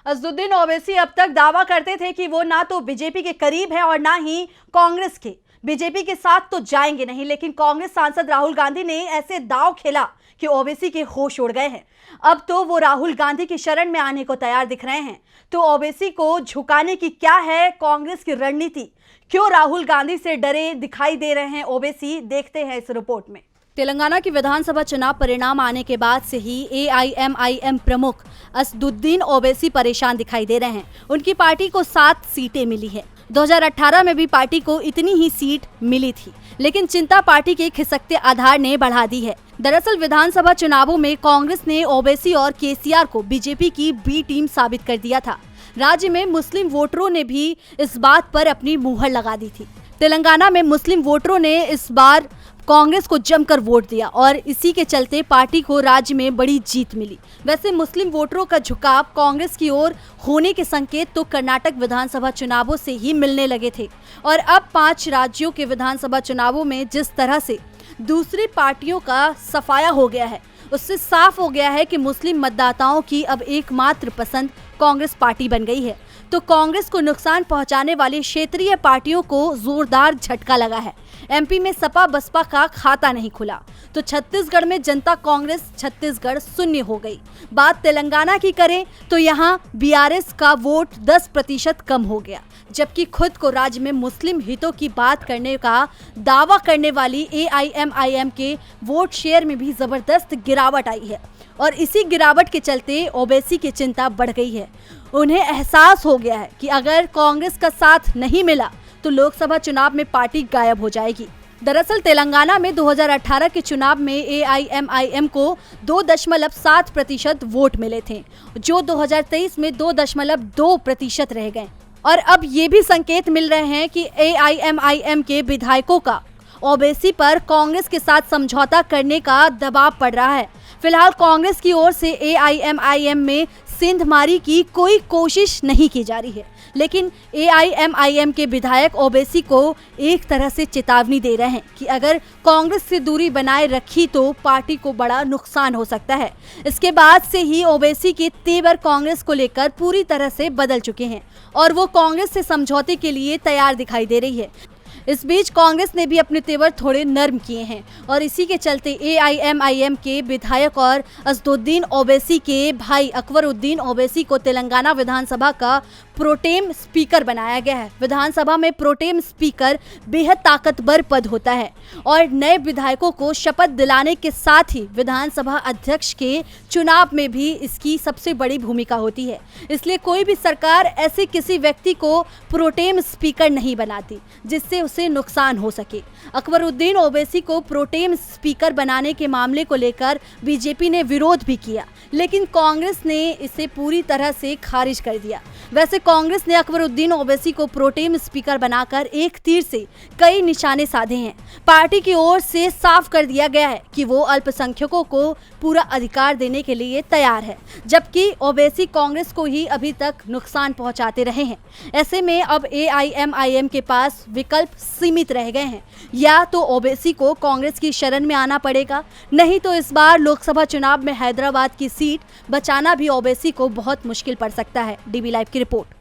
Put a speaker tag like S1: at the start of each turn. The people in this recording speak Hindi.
S1: असदुद्दीन ओवैसी अब तक दावा करते थे कि वो ना तो बीजेपी के करीब है और ना ही कांग्रेस के। बीजेपी के साथ तो जाएंगे नहीं, लेकिन कांग्रेस सांसद राहुल गांधी ने ऐसे दांव खेला कि ओवैसी के होश उड़ गए हैं। अब तो वो राहुल गांधी की शरण में आने को तैयार दिख रहे हैं। तो ओवैसी को झुकाने की क्या है कांग्रेस की रणनीति? क्यों राहुल गांधी से डरे दिखाई दे रहे हैं ओवैसी? देखते हैं इस रिपोर्ट में। तेलंगाना की विधानसभा चुनाव परिणाम आने के बाद से ही एआईएमआईएम प्रमुख असदुद्दीन ओवैसी परेशान दिखाई दे रहे हैं। उनकी पार्टी को 7 सीटें मिली है। 2018 में भी पार्टी को इतनी ही सीट मिली थी, लेकिन चिंता पार्टी के खिसकते आधार ने बढ़ा दी है। दरअसल विधानसभा चुनावों में कांग्रेस ने ओवैसी और केसीआर को बीजेपी की बी टीम साबित कर दिया था। राज्य में मुस्लिम वोटरों ने भी इस बात पर अपनी मुहर लगा दी थी। तेलंगाना में मुस्लिम वोटरों ने इस बार कांग्रेस को जमकर वोट दिया और इसी के चलते पार्टी को राज्य में बड़ी जीत मिली। वैसे मुस्लिम वोटरों का झुकाव कांग्रेस की ओर होने के संकेत तो कर्नाटक विधानसभा चुनावों से ही मिलने लगे थे और अब 5 राज्यों के विधानसभा चुनावों में जिस तरह से दूसरी पार्टियों का सफाया हो गया है, उससे साफ हो गया है कि मुस्लिम मतदाताओं की अब एकमात्र पसंद कांग्रेस पार्टी बन गई है। तो कांग्रेस को नुकसान पहुंचाने वाली क्षेत्रीय पार्टियों को जोरदार झटका लगा है। एमपी में सपा बसपा का खाता नहीं खुला तो छत्तीसगढ़ में जनता कांग्रेस छत्तीसगढ़ शून्य हो गई। बात तेलंगाना की करें तो यहाँ बीआरएस का वोट 10% कम हो गया, जबकि खुद को राज्य में मुस्लिम हितों की बात करने का दावा करने वाली एआईएमआईएम के वोट शेयर में भी जबरदस्त गिरावट आई है और इसी गिरावट के चलते ओवैसी की चिंता बढ़ गई है। उन्हें एहसास हो गया है कि अगर कांग्रेस का साथ नहीं मिला तो लोकसभा चुनाव में पार्टी गायब हो जाएगी। दरअसल तेलंगाना में 2018 के चुनाव में एआईएमआईएम को 2.7% वोट मिले थे, जो 2023 में 2.2% रह गए और अब ये भी संकेत मिल रहे हैं कि एआईएमआईएम के विधायकों का ओवैसी पर कांग्रेस के साथ समझौता करने का दबाव पड़ रहा है। फिलहाल कांग्रेस की ओर से एआईएमआईएम में सेंधमारी की कोई कोशिश नहीं की जा रही है, लेकिन एआईएमआईएम के विधायक ओवैसी को एक तरह से चेतावनी दे रहे हैं कि अगर कांग्रेस से दूरी बनाए रखी तो पार्टी को बड़ा नुकसान हो सकता है। इसके बाद से ही ओवैसी के तेवर कांग्रेस को लेकर पूरी तरह से बदल चुके हैं और वो कांग्रेस से समझौते के लिए तैयार दिखाई दे रही है। इस बीच कांग्रेस ने भी अपने तेवर थोड़े नर्म किए हैं और इसी के चलते एआईएमआईएम के विधायक और असदुद्दीन ओवैसी के भाई अकबरुद्दीन ओवैसी को तेलंगाना विधानसभा का प्रोटेम स्पीकर बनाया गया है। विधानसभा में प्रोटेम स्पीकर बेहद ताकतवर पद होता है और नए विधायकों को शपथ दिलाने के साथ ही विधानसभा अध्यक्ष के चुनाव में भी इसकी सबसे बड़ी भूमिका होती है। इसलिए कोई भी सरकार ऐसे किसी व्यक्ति को प्रोटेम स्पीकर नहीं बनाती जिससे उसे नुकसान हो सके। अकबरुद्दीन ओवैसी को प्रोटेम स्पीकर बनाने के मामले को लेकर बीजेपी ने विरोध भी किया, लेकिन कांग्रेस ने इसे पूरी तरह से खारिज कर दिया। वैसे कांग्रेस ने अकबरुद्दीन ओवैसी को प्रोटेम स्पीकर बनाकर एक तीर से कई निशाने साधे हैं। पार्टी की ओर से साफ कर दिया गया है कि वो अल्पसंख्यकों को पूरा अधिकार देने के लिए तैयार है, जबकि ओवैसी कांग्रेस को ही अभी तक नुकसान पहुंचाते रहे हैं। ऐसे में अब एआईएमआईएम के पास विकल्प सीमित रह गए हैं, या तो ओवैसी को कांग्रेस की शरण में आना पड़ेगा, नहीं तो इस बार लोकसभा चुनाव में हैदराबाद की सीट बचाना भी ओवैसी को बहुत मुश्किल पड़ सकता है। डीबी लाइव की रिपोर्ट।